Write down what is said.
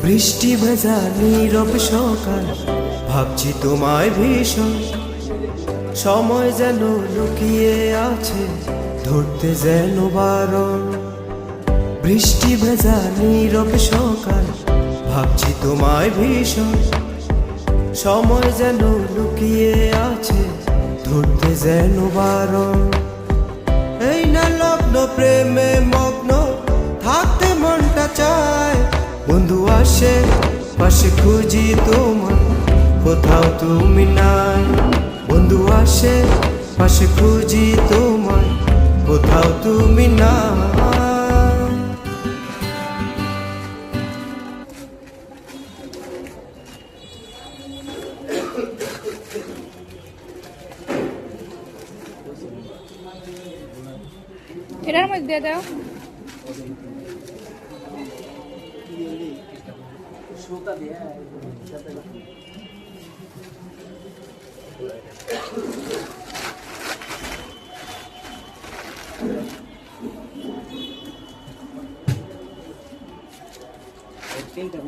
বৃষ্টি ভেজা নীরব সকাল, ভাবছি তোমায় ভীষণ। সময় যেন লুকিয়ে আছে, ধরতে যেন বারণ। বৃষ্টি ভেজা নীরব সকাল, ভাবছি তোমায় ভীষণ। সময় যেন লুকিয়ে আছে, ধরতে যেন বারণ। এই না লগ্ন প্রেমে মগ্ন, থাকতে মনটা চায়। বন্ধু আসে পাশে, খুঁজি তোমায়, কোথাও তুমি নাই। বন্ধু আসে পাশে, খুঁজি তোমায়, কোথাও তুমি নাই। এটার মধ্যে দাও। তিনটা